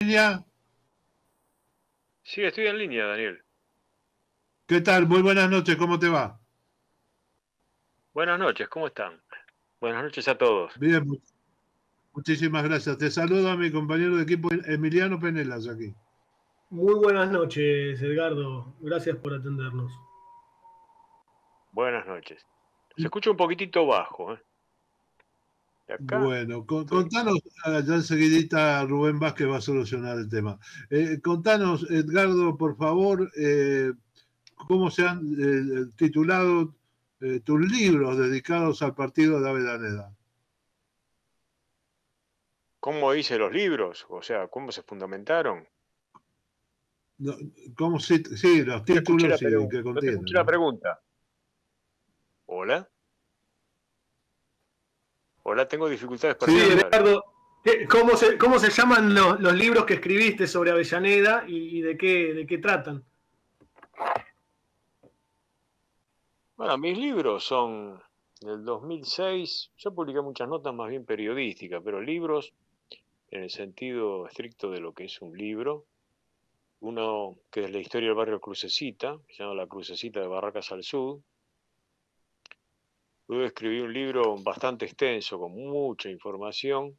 Línea. Sí, estoy en línea, Daniel. ¿Qué tal? Muy buenas noches, ¿cómo te va? Buenas noches, ¿cómo están? Buenas noches a todos. Bien, muchísimas gracias. Te saludo a mi compañero de equipo Emiliano Penelas aquí. Muy buenas noches, Edgardo. Gracias por atendernos. Buenas noches. Se escucha un poquitito bajo, ¿eh? De acá Bueno, estoy. contanos, ya enseguidita Rubén Vázquez va a solucionar el tema. Contanos, Edgardo, por favor, cómo se han titulado tus libros dedicados al partido de Avellaneda. ¿Cómo hice los libros? O sea, ¿cómo se fundamentaron? No, ¿cómo sí, los No te escuché títulos y que no te escuché contienen, la ¿no? pregunta. ¿Hola? Hola, tengo dificultades para Sí, escuchar. Edgardo, ¿cómo se llaman los libros que escribiste sobre Avellaneda y de qué tratan? Bueno, mis libros son del 2006. Yo publiqué muchas notas más bien periodísticas, pero libros en el sentido estricto de lo que es un libro. Uno que es la historia del barrio Crucecita, que se llama La Crucecita de Barracas al Sur. Luego escribí un libro bastante extenso, con mucha información,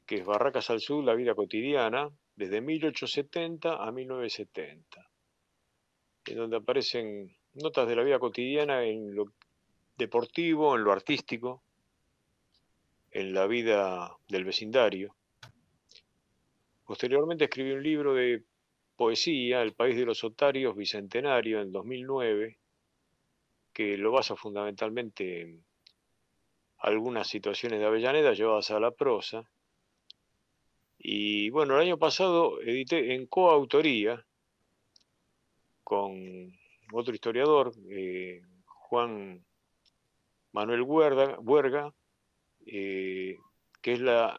que es Barracas al Sur, la vida cotidiana, desde 1870 a 1970, en donde aparecen notas de la vida cotidiana en lo deportivo, en lo artístico, en la vida del vecindario. Posteriormente escribí un libro de poesía, El País de los Otarios, Bicentenario, en 2009, que lo basa fundamentalmente en algunas situaciones de Avellaneda llevadas a la prosa. Y bueno, el año pasado edité en coautoría con otro historiador, Juan Manuel Huerga, eh, que es la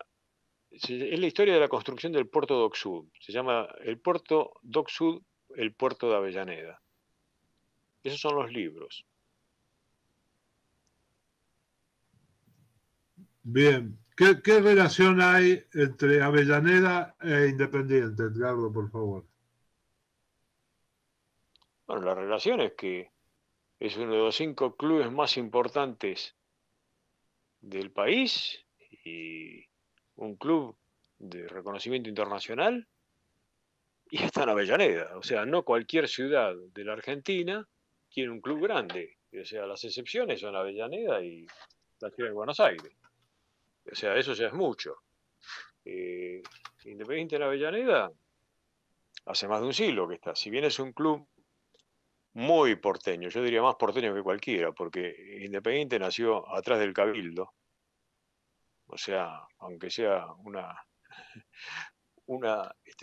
historia de la construcción del puerto Dock Sud. Se llama el puerto Dock Sud, el puerto de Avellaneda. Esos son los libros. Bien. ¿Qué relación hay entre Avellaneda e Independiente, Edgardo, por favor? Bueno, la relación es que es uno de los 5 clubes más importantes del país y un club de reconocimiento internacional, y está en Avellaneda. O sea, no cualquier ciudad de la Argentina tiene un club grande. O sea, las excepciones son Avellaneda y la ciudad de Buenos Aires. O sea, eso ya es mucho. Eh, Independiente de Avellaneda hace más de un siglo que está. Si bien es un club muy porteño, yo diría más porteño que cualquiera, porque Independiente nació atrás del Cabildo. O sea, aunque sea una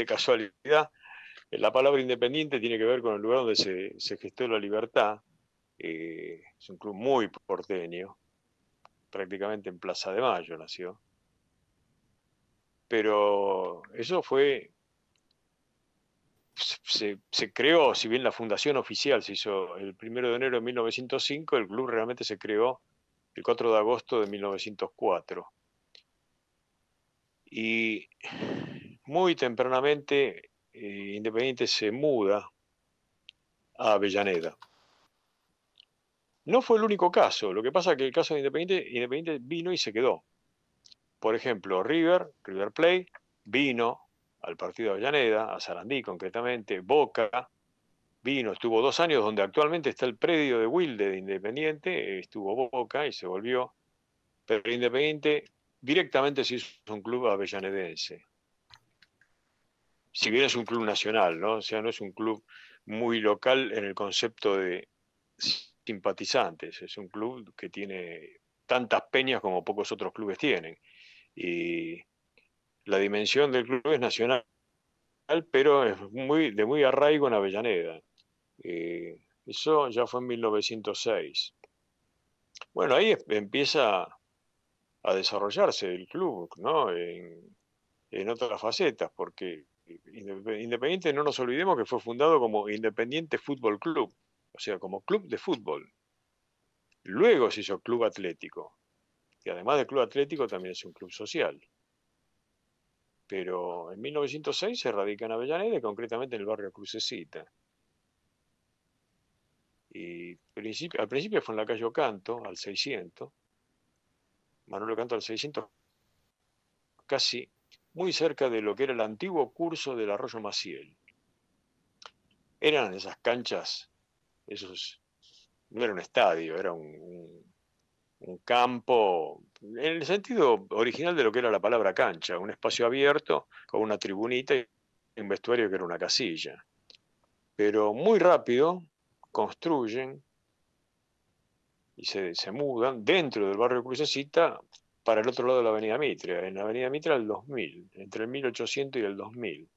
casualidad, la palabra independiente tiene que ver con el lugar donde se gestó la libertad. Es un club muy porteño, prácticamente en Plaza de Mayo nació. Pero eso se creó, si bien la fundación oficial se hizo el 1 de enero de 1905, el club realmente se creó el 4 de agosto de 1904. Y muy tempranamente Independiente se muda a Avellaneda. No fue el único caso, lo que pasa es que el caso de Independiente vino y se quedó. Por ejemplo, River Plate, vino al partido de Avellaneda, a Sarandí concretamente, Boca, vino, estuvo 2 años donde actualmente está el predio de Wilde de Independiente, estuvo Boca y se volvió, pero Independiente directamente se hizo un club avellanedense. Si bien es un club nacional, ¿no? O sea, no es un club muy local en el concepto de simpatizantes, es un club que tiene tantas peñas como pocos otros clubes tienen. Y la dimensión del club es nacional, pero es de muy arraigo en Avellaneda. Eso ya fue en 1906. Bueno, ahí empieza a desarrollarse el club, ¿no? En otras facetas, porque Independiente, no nos olvidemos que fue fundado como Independiente Fútbol Club, o sea, como club de fútbol. Luego se hizo Club Atlético, que además de club atlético también es un club social. pero en 1906 se radica en Avellaneda, y concretamente en el barrio Crucecita. Y al principio fue en la calle Ocanto, al 600, Manuel Ocanto al 600, casi muy cerca de lo que era el antiguo curso del Arroyo Maciel. Eran esas canchas, no era un estadio, era un campo, en el sentido original de lo que era la palabra cancha, un espacio abierto con una tribunita y un vestuario que era una casilla. Pero muy rápido construyen y se mudan dentro del barrio Crucecita para el otro lado de la Avenida Mitre, en la Avenida Mitre al 2000, entre el 1800 y el 2000.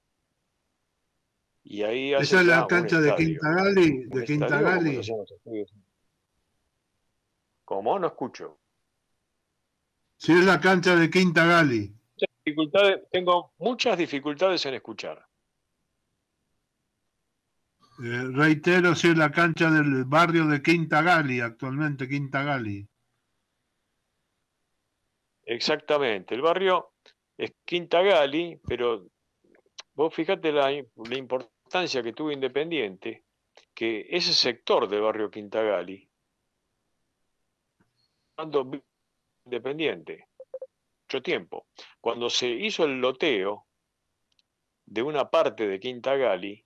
Y ahí Esa hacen es ya la un cancha de estadio. Quinta Gali, Un estadio como se hacían los estudios. ¿Cómo? No escucho. Si es la cancha de Quinta Gali. Tengo muchas dificultades en escuchar. Reitero, si es la cancha del barrio de Quinta Gali, actualmente Quinta Gali. Exactamente, el barrio es Quinta Gali, pero vos fíjate la importancia que tuvo Independiente, que ese sector del barrio Quinta Gali, cuando Independiente, mucho tiempo, cuando se hizo el loteo de una parte de Quinta Gali,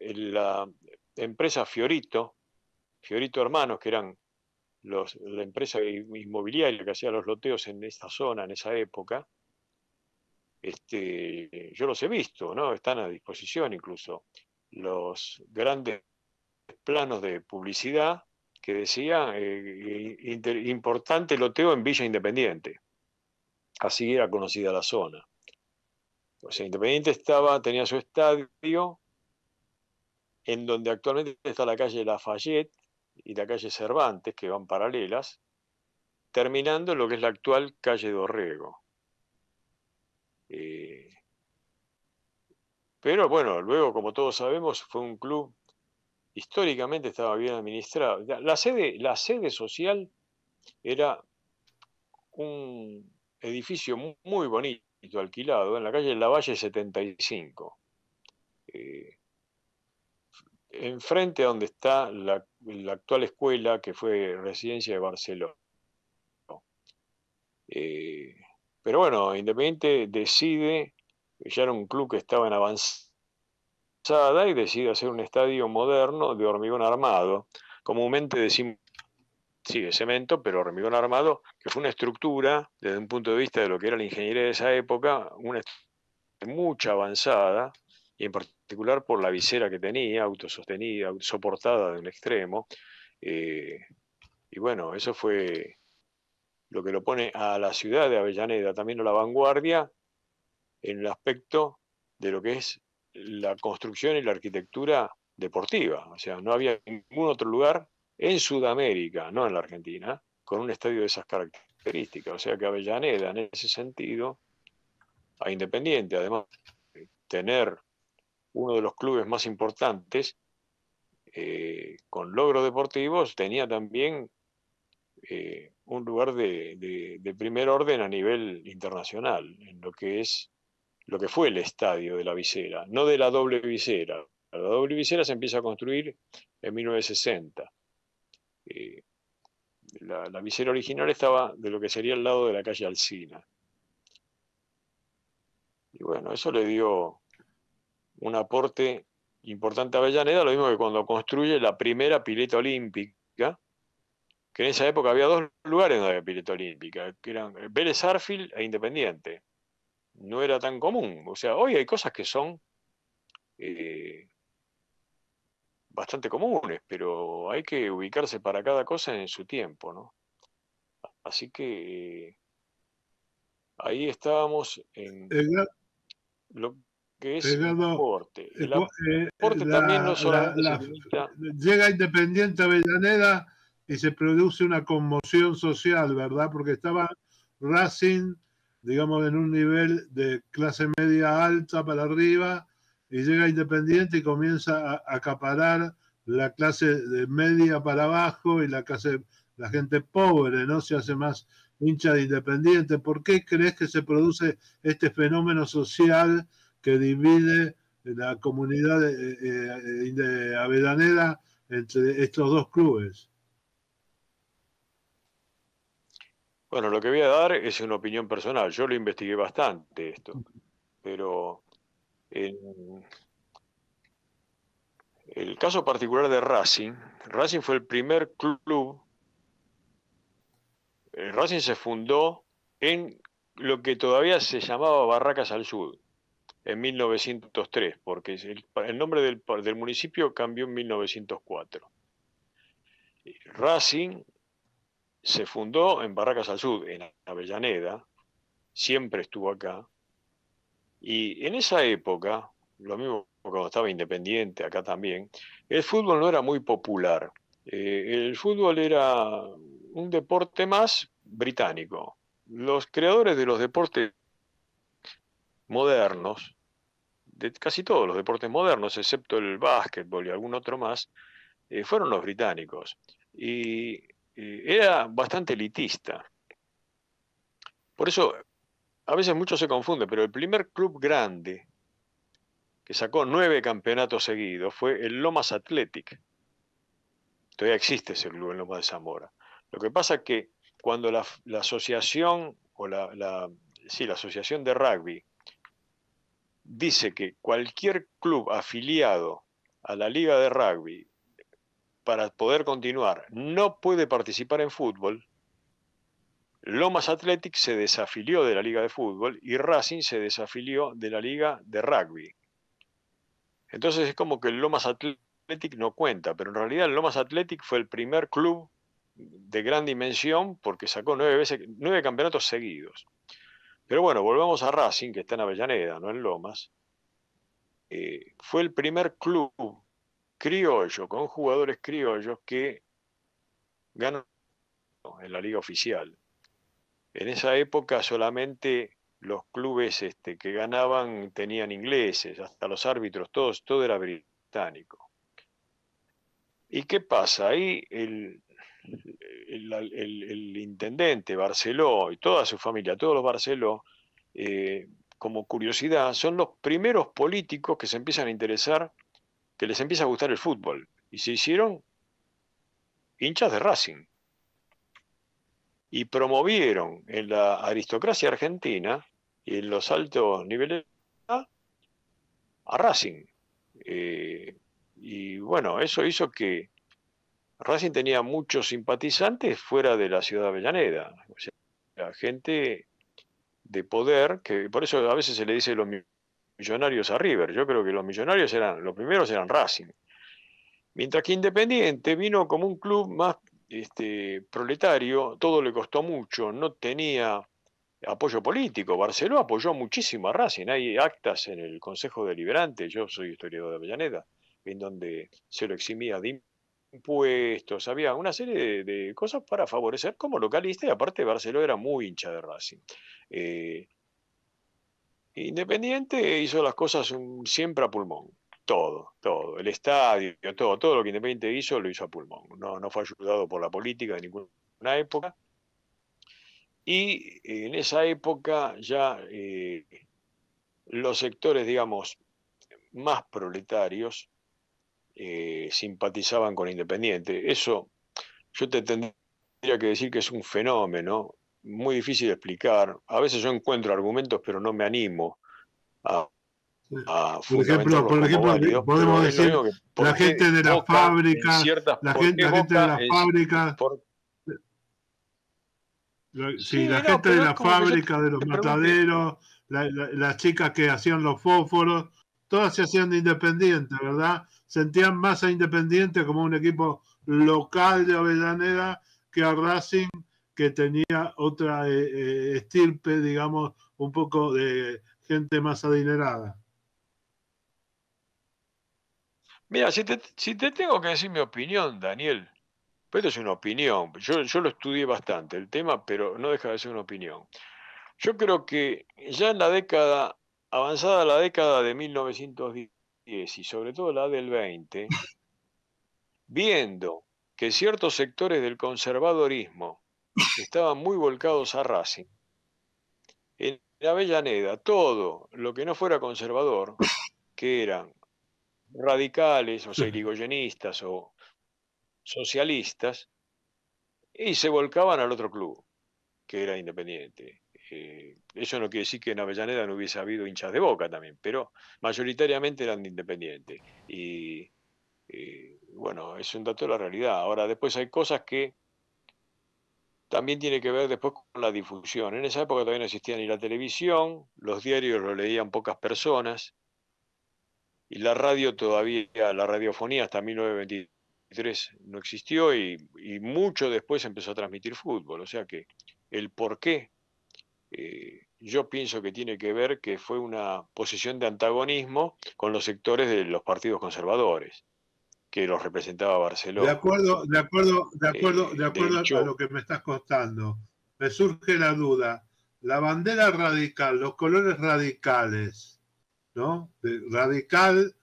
la empresa Fiorito Hermanos, que eran la empresa inmobiliaria que hacía los loteos en esta zona, en esa época, yo los he visto, ¿no? Están a disposición incluso los grandes planos de publicidad que decía importante loteo en Villa Independiente. Así era conocida la zona. O sea, Independiente tenía su estadio en donde actualmente está la calle Lafayette y la calle Cervantes, que van paralelas, terminando en lo que es la actual calle Dorrego. Pero bueno, luego, como todos sabemos, fue un club, históricamente estaba bien administrado. La sede social era un edificio muy bonito, alquilado, en la calle Lavalle 75. Enfrente a donde está la actual escuela, que fue Residencia de Barcelona. Pero bueno, Independiente decide, ya era un club que estaba en avanzada, y decide hacer un estadio moderno de hormigón armado. Comúnmente decimos, sí, de cemento, pero hormigón armado, que fue una estructura, desde un punto de vista de lo que era la ingeniería de esa época, una mucha avanzada, y en particular por la visera que tenía, autosostenida, autosoportada de un extremo. Y bueno, eso fue lo que lo pone a la ciudad de Avellaneda también a la vanguardia en el aspecto de lo que es la construcción y la arquitectura deportiva. O sea, no había ningún otro lugar en Sudamérica, no en la Argentina, con un estadio de esas características. O sea que Avellaneda, en ese sentido, a Independiente, además de tener uno de los clubes más importantes con logros deportivos, tenía también un lugar de primer orden a nivel internacional, en lo que fue el estadio de la visera, no de la doble visera. La doble visera se empieza a construir en 1960. La visera original estaba de lo que sería el lado de la calle Alsina. Y bueno, eso le dio un aporte importante a Avellaneda, lo mismo que cuando construye la primera pileta olímpica, que en esa época había dos lugares donde había pileta olímpica, que eran Vélez Arfield e Independiente. No era tan común. O sea, hoy hay cosas que son bastante comunes, pero hay que ubicarse para cada cosa en su tiempo, ¿no? Así que ahí estábamos en lo que es el deporte. El deporte también no solamente se limita. Llega Independiente Avellaneda y se produce una conmoción social, ¿verdad? Porque estaba Racing, digamos, en un nivel de clase media alta para arriba, y llega Independiente y comienza a acaparar la clase de media para abajo, y la gente pobre, ¿no? Se hace más hinchas de Independiente. ¿Por qué crees que se produce este fenómeno social que divide la comunidad de Avellaneda entre estos dos clubes? Bueno, lo que voy a dar es una opinión personal. Yo lo investigué bastante esto, pero en el caso particular de Racing, Racing fue el primer club. Racing se fundó en lo que todavía se llamaba Barracas al Sud, en 1903, porque el nombre del municipio cambió en 1904. Racing se fundó en Barracas al Sud, en Avellaneda, siempre estuvo acá, y en esa época, lo mismo cuando estaba Independiente, acá también, el fútbol no era muy popular. El fútbol era un deporte más británico. Los creadores de los deportes modernos, de casi todos los deportes modernos, excepto el básquetbol y algún otro más, fueron los británicos. Y era bastante elitista. Por eso, a veces mucho se confunde, pero el primer club grande que sacó 9 campeonatos seguidos fue el Lomas Athletic. Todavía existe ese club en Lomas de Zamora. Lo que pasa es que cuando la asociación, o sí, la asociación de rugby, dice que cualquier club afiliado a la liga de rugby, para poder continuar, no puede participar en fútbol, Lomas Athletic se desafilió de la liga de fútbol y Racing se desafilió de la liga de rugby. Entonces es como que el Lomas Athletic no cuenta, pero en realidad el Lomas Athletic fue el primer club de gran dimensión porque sacó 9 campeonatos seguidos. Pero bueno, volvamos a Racing, que está en Avellaneda, no en Lomas. Fue el primer club criollo, con jugadores criollos, que ganó en la liga oficial. En esa época solamente los clubes que ganaban tenían ingleses, hasta los árbitros, todo era británico. ¿Y qué pasa? Ahí el intendente Barceló y toda su familia, todos los Barceló, como curiosidad, son los primeros políticos que se empiezan a interesar, que les empieza a gustar el fútbol, y se hicieron hinchas de Racing. Y promovieron en la aristocracia argentina y en los altos niveles a Racing. Y bueno, eso hizo que Racing tenía muchos simpatizantes fuera de la ciudad de Avellaneda. O sea, gente de poder, que por eso a veces se le dice los millonarios a River. Yo creo que los millonarios los primeros eran Racing. Mientras que Independiente vino como un club más proletario, todo le costó mucho, no tenía apoyo político. Barceló apoyó muchísimo a Racing. Hay actas en el Consejo Deliberante, yo soy historiador de Avellaneda, en donde se lo eximía de impuestos, había una serie de cosas para favorecer como localista, y aparte Barceló era muy hincha de Racing. Independiente hizo las cosas siempre a pulmón. Todo, el estadio, todo lo que Independiente hizo, lo hizo a pulmón. No fue ayudado por la política de ninguna época. Y en esa época ya los sectores, digamos, más proletarios simpatizaban con Independiente. Eso yo te tendría que decir que es un fenómeno muy difícil de explicar. A veces yo encuentro argumentos, pero no me animo a por ejemplo, válidos, podemos decir la gente de la fábrica, la gente de la fábrica, la gente de la fábrica, de los mataderos, las chicas que hacían los fósforos, todas se hacían de Independiente, ¿verdad? Sentían más a Independiente como un equipo local de Avellaneda que a Racing, que tenía otra estirpe, digamos, un poco de gente más adinerada. Mira, si te tengo que decir mi opinión, Daniel, pero esto es una opinión, yo lo estudié bastante el tema, pero no deja de ser una opinión. Yo creo que ya en avanzada la década de 1910 y sobre todo la del 20, viendo que ciertos sectores del conservadorismo estaban muy volcados a Racing. En Avellaneda, todo lo que no fuera conservador, que eran radicales o irigoyenistas o socialistas, y se volcaban al otro club, que era Independiente. Eso no quiere decir que en Avellaneda no hubiese habido hinchas de Boca también, pero mayoritariamente eran de Independiente. Y bueno, es un dato de la realidad. Ahora, después hay cosas que también tiene que ver después con la difusión. En esa época todavía no existía ni la televisión, los diarios lo leían pocas personas, y la radio todavía, la radiofonía hasta 1923 no existió y mucho después empezó a transmitir fútbol. O sea que el por qué, yo pienso que tiene que ver que fue una posición de antagonismo con los sectores de los partidos conservadores, que los representaba De Barceló. acuerdo, de acuerdo, de acuerdo, de De acuerdo a hecho, lo que me estás contando, me surge la duda. La bandera radical, los colores radicales, ¿no? Radical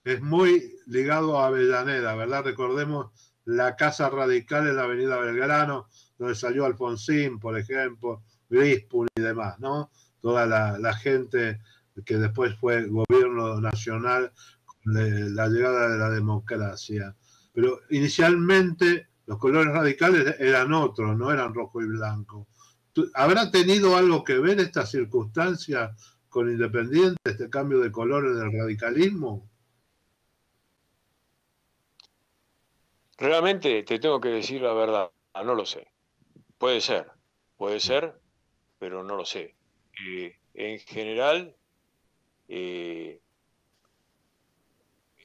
es muy ligado a Avellaneda, ¿verdad? Recordemos la Casa Radical en la Avenida Belgrano, donde salió Alfonsín, por ejemplo, Grispul y demás, ¿no? Toda la gente que después fue gobierno nacional con la llegada de la democracia. Pero inicialmente los colores radicales eran otros, no eran rojo y blanco. ¿Habrá tenido algo que ver esta circunstancia con Independiente, este cambio de colores del radicalismo? realmente te tengo que decir la verdad, no lo sé. Puede ser, pero no lo sé. En general, eh,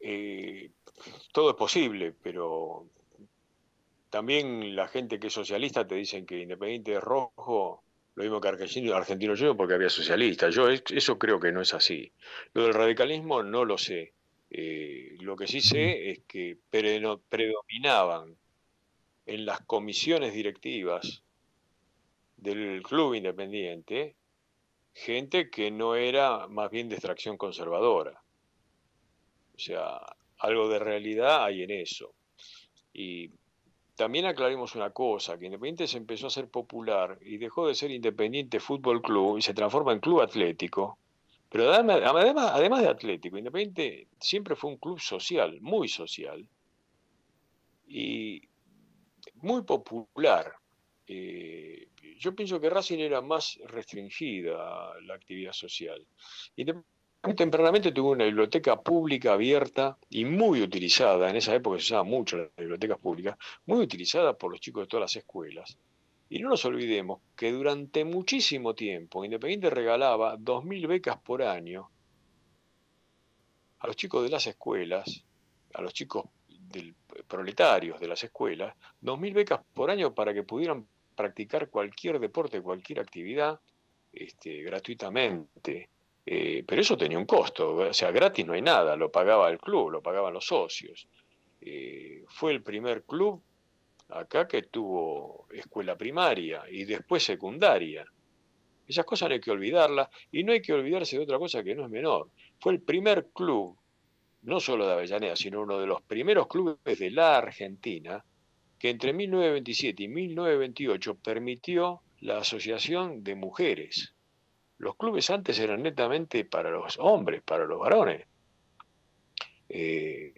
eh, todo es posible, pero también la gente que es socialista te dicen que Independiente es rojo, lo mismo que Argentino Junior porque había socialistas. Yo eso creo que no es así. Lo del radicalismo no lo sé. Lo que sí sé es que predominaban en las comisiones directivas del club Independiente gente que no era más bien de extracción conservadora. O sea, algo de realidad hay en eso. Y también aclaremos una cosa, que Independiente se empezó a ser popular y dejó de ser Independiente Fútbol Club y se transforma en Club Atlético. Pero además de Atlético, Independiente siempre fue un club social y muy popular. Eh, yo pienso que Racing era más restringida la actividad social. Independiente tempranamente tuvo una biblioteca pública abierta y muy utilizada, en esa época se usaba mucho las bibliotecas públicas, muy utilizada por los chicos de todas las escuelas. Y no nos olvidemos que durante muchísimo tiempo Independiente regalaba 2.000 becas por año a los chicos de las escuelas, a los chicos proletarios de las escuelas, 2.000 becas por año para que pudieran practicar cualquier deporte, cualquier actividad, gratuitamente. Pero eso tenía un costo, o sea, gratis no hay nada, lo pagaba el club, lo pagaban los socios. Fue el primer club acá que tuvo escuela primaria y después secundaria. Esas cosas no hay que olvidarlas y no hay que olvidarse de otra cosa que no es menor. Fue el primer club, no solo de Avellaneda, sino uno de los primeros clubes de la Argentina que entre 1927 y 1928 permitió la asociación de mujeres. Los clubes antes eran netamente para los hombres, para los varones.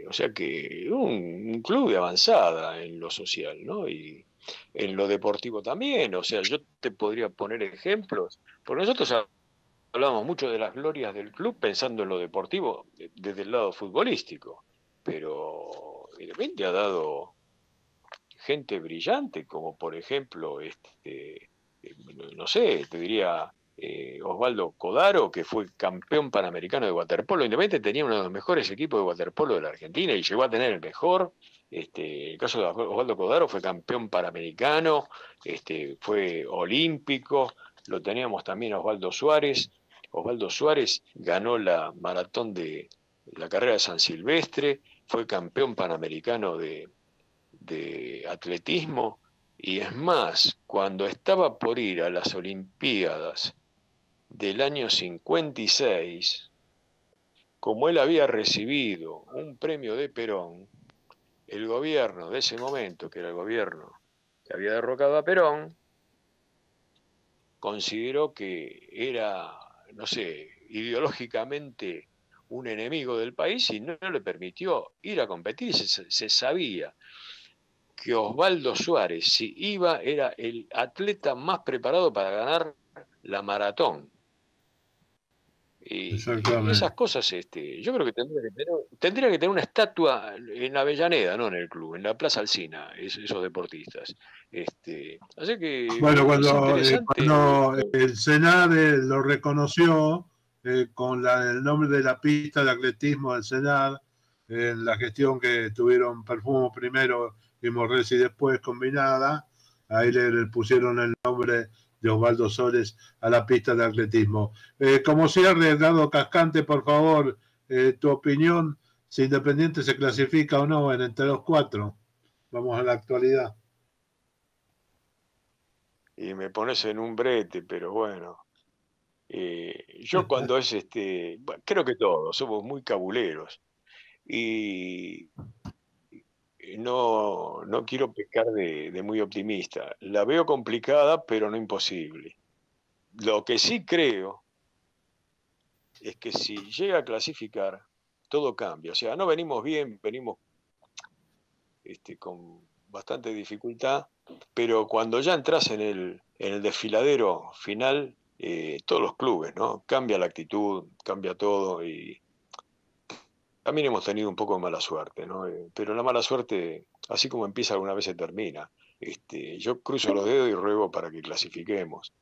O sea que un club de avanzada en lo social, ¿no? Y en lo deportivo también. O sea, yo te podría poner ejemplos, porque nosotros hablamos mucho de las glorias del club pensando en lo deportivo desde el lado futbolístico, pero de repente ha dado gente brillante, como por ejemplo, no sé, te diría Osvaldo Codaro, que fue campeón panamericano de waterpolo. Independiente tenía uno de los mejores equipos de waterpolo de la Argentina y llegó a tener el mejor. El caso de Osvaldo Codaro fue campeón panamericano, fue olímpico. Lo teníamos también a Osvaldo Suárez. Osvaldo Suárez ganó la maratón de la carrera de San Silvestre, fue campeón panamericano de atletismo, y es más, cuando estaba por ir a las Olimpiadas del año 56, como él había recibido un premio de Perón, el gobierno de ese momento, que era el gobierno que había derrocado a Perón, consideró que era, no sé, ideológicamente un enemigo del país y no le permitió ir a competir. Se sabía que Osvaldo Suárez, si iba, era el atleta más preparado para ganar la maratón. Y esas cosas, yo creo que tendría que tener una estatua en Avellaneda, no en el club, en la Plaza Alsina, esos deportistas. Así que Bueno, es interesante. cuando el Senade lo reconoció con el nombre de la pista de atletismo del Senade, en la gestión que tuvieron Perfumo primero y Morresi después combinada, ahí le pusieron el nombre de Osvaldo Sores a la pista de atletismo. Como cierre, Edgardo Cascante, por favor, tu opinión, si Independiente se clasifica o no entre los cuatro. Vamos a la actualidad. Y me pones en un brete, pero bueno. Yo cuando es bueno, creo que todos somos muy cabuleros y no quiero pecar de muy optimista. La veo complicada, pero no imposible. Lo que sí creo es que si llega a clasificar, todo cambia. O sea, no venimos bien, venimos con bastante dificultad, pero cuando ya entras en el desfiladero final, todos los clubes, ¿no? Cambia la actitud, cambia todo y también hemos tenido un poco de mala suerte, ¿no? Pero la mala suerte, así como empieza, alguna vez se termina. Yo cruzo los dedos y ruego para que clasifiquemos.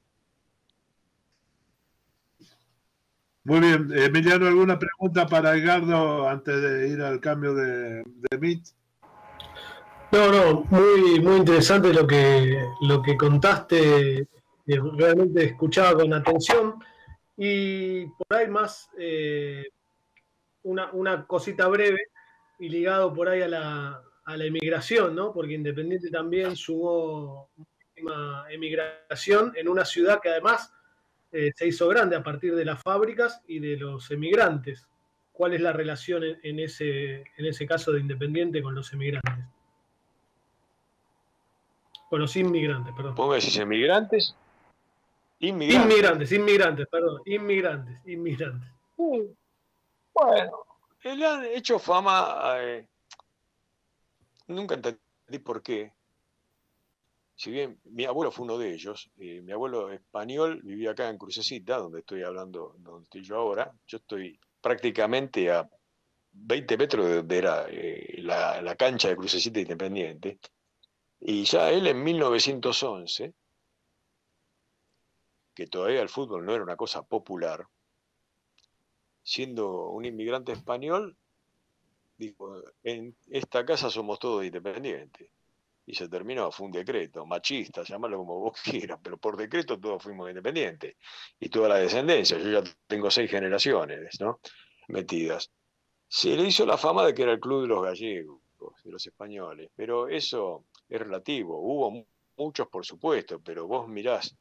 Muy bien, Emiliano, ¿alguna pregunta para Edgardo antes de ir al cambio de Meet? No, muy, muy interesante lo que contaste, realmente escuchaba con atención. Y por ahí más una cosita breve y ligado por ahí a la emigración, ¿no? Porque Independiente también sumó una emigración en una ciudad que además se hizo grande a partir de las fábricas y de los emigrantes. ¿Cuál es la relación en ese caso de Independiente con los emigrantes? Con los inmigrantes, perdón. ¿Vos me decís emigrantes? Inmigrantes, perdón. Inmigrantes. Bueno, le han hecho fama, nunca entendí por qué. Si bien mi abuelo fue uno de ellos, mi abuelo español vivía acá en Crucecita, donde estoy hablando, donde estoy yo ahora. Yo estoy prácticamente a 20 metros de donde era la cancha de Crucecita Independiente. Y ya él en 1911, que todavía el fútbol no era una cosa popular, siendo un inmigrante español, dijo, en esta casa somos todos independientes. Y se terminó, fue un decreto, machista, llamarlo como vos quieras, pero por decreto todos fuimos independientes. Y toda la descendencia, yo ya tengo 6 generaciones, ¿no? Metidas. Se le hizo la fama de que era el club de los gallegos, de los españoles, pero eso es relativo. Hubo muchos, por supuesto, pero vos mirás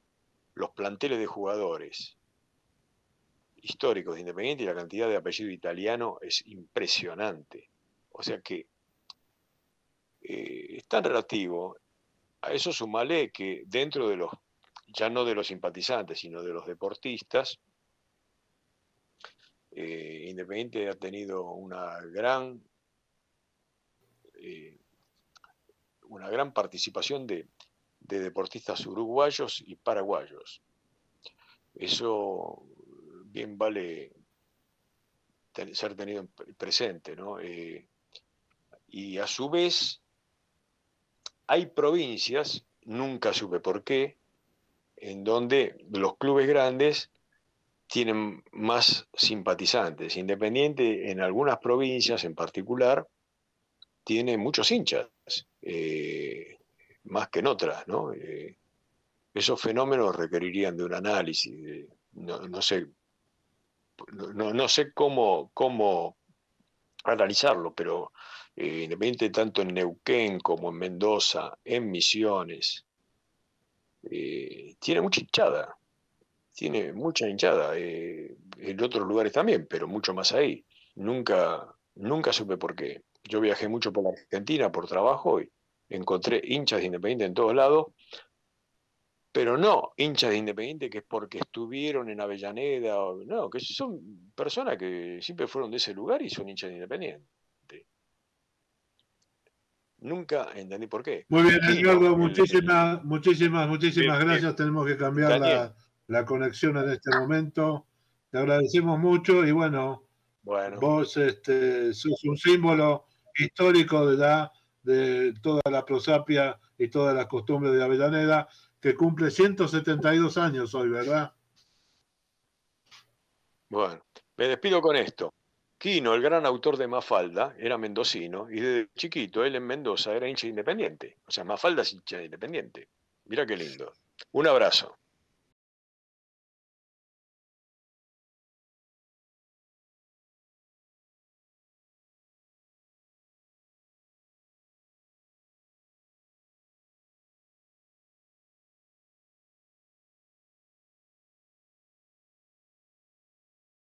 los planteles de jugadores históricos de Independiente y la cantidad de apellido italiano es impresionante. O sea que es tan relativo. A eso sumale que dentro de los, ya no de los simpatizantes, sino de los deportistas, Independiente ha tenido una gran participación de deportistas uruguayos y paraguayos. Eso bien vale ser tenido presente, ¿no? Y a su vez hay provincias, nunca supe por qué, en donde los clubes grandes tienen más simpatizantes. Independiente en algunas provincias en particular tiene muchos hinchas, más que en otras, ¿no? Esos fenómenos requerirían de un análisis, no sé cómo analizarlo, pero Independiente tanto en Neuquén como en Mendoza, en Misiones, tiene mucha hinchada. Tiene mucha hinchada, en otros lugares también, pero mucho más ahí. Nunca supe por qué. Yo viajé mucho por la Argentina por trabajo y encontré hinchas de Independiente en todos lados, pero no hinchas de Independiente que es porque estuvieron en Avellaneda, no, que son personas que siempre fueron de ese lugar y son hinchas de Independiente. Nunca entendí por qué. Muy bien, Quino, Edgardo, muchísimas gracias. Tenemos que cambiar la conexión en este momento. Te agradecemos mucho y bueno, vos sos un símbolo histórico de toda la prosapia y todas las costumbres de Avellaneda, que cumple 172 años hoy, ¿verdad? Bueno, me despido con esto. Quino, el gran autor de Mafalda, era mendocino y desde chiquito él en Mendoza era hincha de Independiente. O sea, Mafalda es hincha de Independiente. Mira qué lindo. Un abrazo.